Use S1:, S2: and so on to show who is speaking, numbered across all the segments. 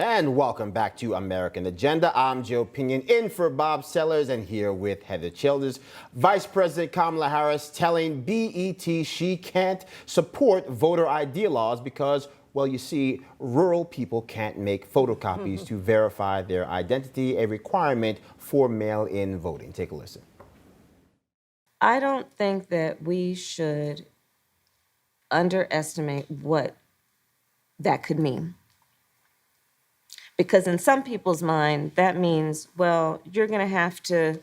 S1: And welcome back to American Agenda. I'm Joe Pinion in for Bob Sellers and here with Heather Childers. Vice President Kamala Harris telling BET she can't support voter ID laws because, well, you see, rural people can't make photocopies to verify their identity, a requirement for mail-in voting. Take a listen.
S2: I don't think that we should underestimate what that could mean. Because in some people's mind, that means, well, you're going to have to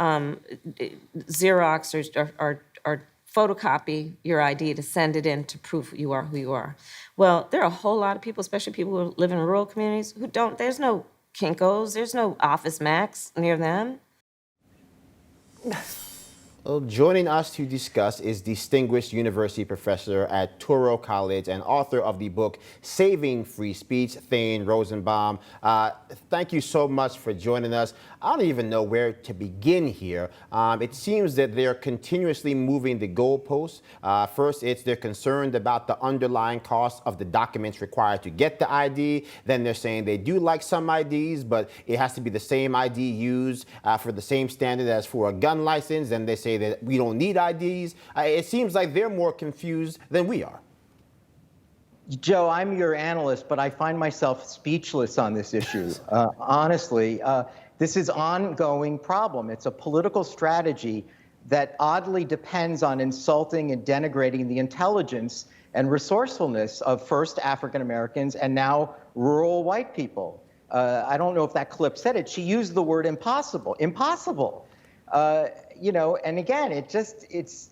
S2: Xerox or photocopy your ID to send it in to prove you are who you are. Well, there are a whole lot of people, especially people who live in rural communities, who don't. There's no Kinkos, there's no Office Max near them.
S1: Well, joining us to discuss is distinguished university professor at Touro College and author of the book Saving Free Speech, Thane Rosenbaum. Thank you so much for joining us. I don't even know where to begin here. It seems that they're continuously moving the goalposts. First, they're concerned about the underlying cost of the documents required to get the ID. Then they're saying they do like some IDs, but it has to be the same ID used for the same standard as for a gun license. And they say that we don't need IDs. It seems like they're more confused than we are.
S3: Joe, I'm your analyst, but I find myself speechless on this issue. Honestly, this is an ongoing problem. It's a political strategy that oddly depends on insulting and denigrating the intelligence and resourcefulness of first African Americans and now rural white people. I don't know if that clip said it. She used the word impossible. Impossible. You know, and again, it's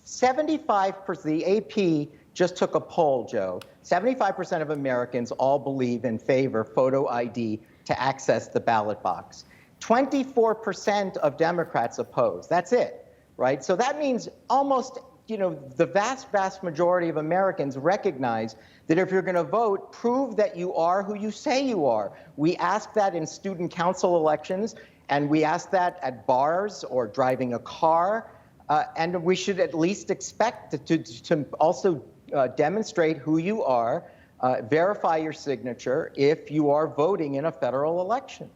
S3: 75%, the AP just took a poll, Joe. 75% of Americans all believe in favor photo ID to access the ballot box. 24% of Democrats oppose. That's it, right? So that means almost, you know, the vast, vast majority of Americans recognize that if you're going to vote, prove that you are who you say you are. We ask that in student council elections. And we ask that at bars or driving a car, and we should at least expect to also demonstrate who you are, verify your signature if you are voting in a federal election.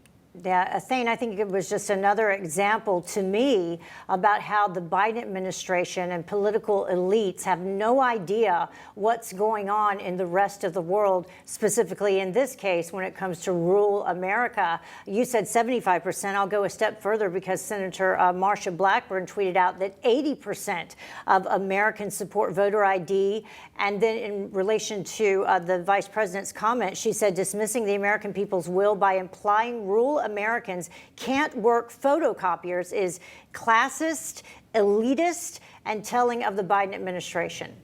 S4: Yeah, Thane, I think it was just another example to me about how the Biden administration and political elites have no idea what's going on in the rest of the world, specifically in this case when it comes to rural America. You said 75%. I'll go a step further because Senator Marsha Blackburn tweeted out that 80% of Americans support voter ID. And then in relation to the vice president's comment, she said dismissing the American people's will by implying rural Americans can't work photocopiers is classist, elitist, and telling of the Biden administration.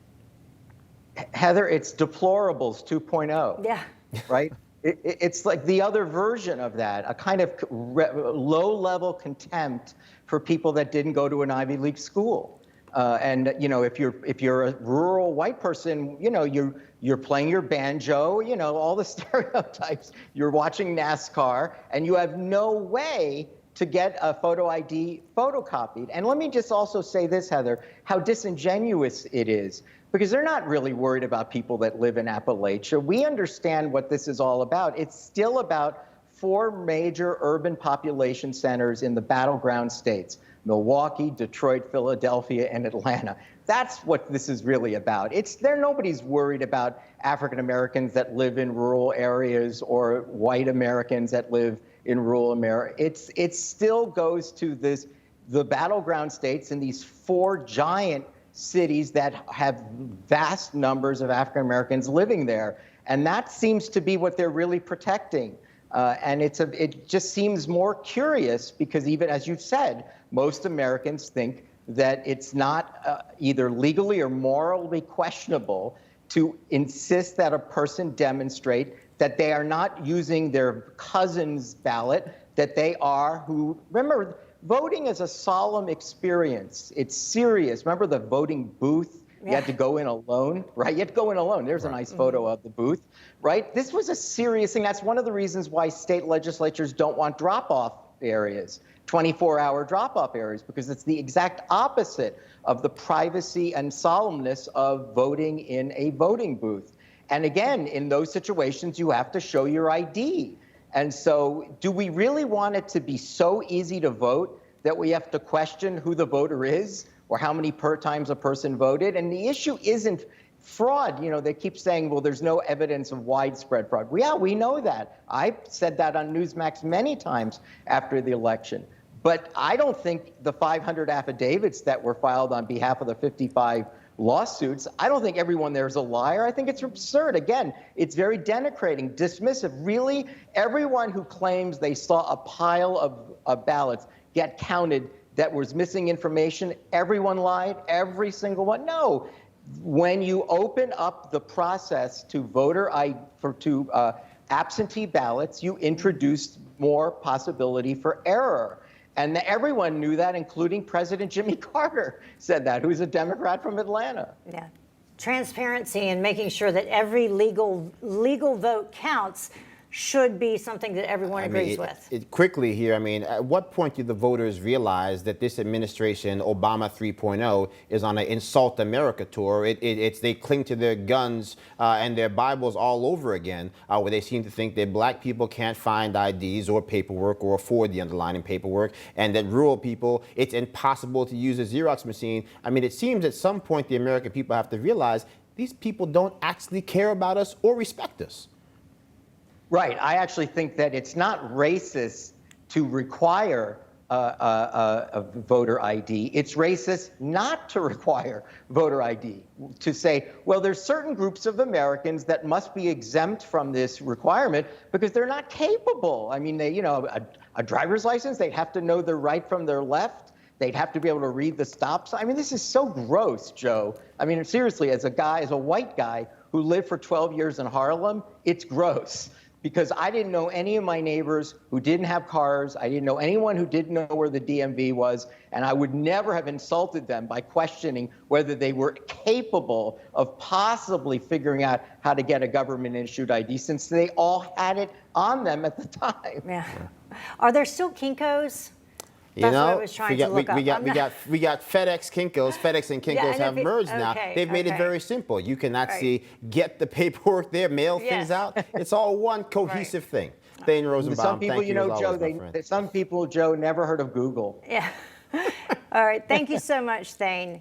S3: Heather, it's deplorables 2.0.
S4: Yeah.
S3: Right? It's like the other version of that, a kind of low-level contempt for people that didn't go to an Ivy League school. And you know, if you're a rural white person, you know, you're playing your banjo, you know, all the stereotypes. You're watching NASCAR, and you have no way to get a photo ID photocopied. And let me just also say this, Heather, how disingenuous it is, because they're not really worried about people that live in Appalachia. We understand what this is all about. It's still about 4 major urban population centers in the battleground states: Milwaukee, Detroit, Philadelphia, and Atlanta. That's what this is really about. Nobody's worried about African Americans that live in rural areas or white Americans that live in rural America. It still goes to the battleground states in these 4 giant cities that have vast numbers of African Americans living there. And that seems to be what they're really protecting. And it just seems more curious because, even as you've said, most Americans think that it's not either legally or morally questionable to insist that a person demonstrate that they are not using their cousin's ballot, that they are who, remember, voting is a solemn experience. It's serious. Remember the voting booth? You had to go in alone, right? You had to go in alone. There's a nice photo of the booth, right? This was a serious thing. That's one of the reasons why state legislatures don't want drop-off areas, 24-hour drop-off areas, because it's the exact opposite of the privacy and solemnness of voting in a voting booth. And again, in those situations, you have to show your ID. And so do we really want it to be so easy to vote that we have to question who the voter is or how many times a person voted? And the issue isn't fraud. You know, they keep saying, well, there's no evidence of widespread fraud. Well, yeah, we know that. I said that on Newsmax many times after the election. But I don't think the 500 affidavits that were filed on behalf of the 55 lawsuits, I don't think everyone there is a liar. I think it's absurd. Again, it's very denigrating, dismissive. Really, everyone who claims they saw a pile of ballots get counted that was missing information, everyone lied, every single one. No. When you open up the process to absentee ballots, you introduce more possibility for error. And everyone knew that, including President Jimmy Carter said that, who's a Democrat from Atlanta.
S4: Yeah. Transparency and making sure that every legal vote counts should be something that everyone agrees with.
S1: Quickly here, I mean, at what point do the voters realize that this administration, Obama 3.0, is on an Insult America tour? They cling to their guns and their Bibles all over again, where they seem to think that black people can't find IDs or paperwork or afford the underlying paperwork, and that rural people, it's impossible to use a Xerox machine. I mean, it seems at some point the American people have to realize these people don't actually care about us or respect us.
S3: Right. I actually think that it's not racist to require a voter ID. It's racist not to require voter ID, to say, well, there's certain groups of Americans that must be exempt from this requirement because they're not capable. I mean, a driver's license, they'd have to know their right from their left. They'd have to be able to read the stop sign. I mean, this is so gross, Joe. I mean, seriously, as a white guy who lived for 12 years in Harlem, it's gross. Because I didn't know any of my neighbors who didn't have cars. I didn't know anyone who didn't know where the DMV was. And I would never have insulted them by questioning whether they were capable of possibly figuring out how to get a government-issued ID, since they all had it on them at the time.
S4: Yeah. Are there still Kinkos? That's what I was trying to look up.
S1: We got FedEx Kinkos. FedEx and Kinkos have merged now. They've made it very simple. You can actually get the paperwork there, mail things out. It's all one cohesive thing. Thane Rosenbaum,
S3: some people,
S1: thank you as always,
S3: Joe, some people, Joe, never heard of Google.
S4: Yeah. All right. Thank you so much, Thane.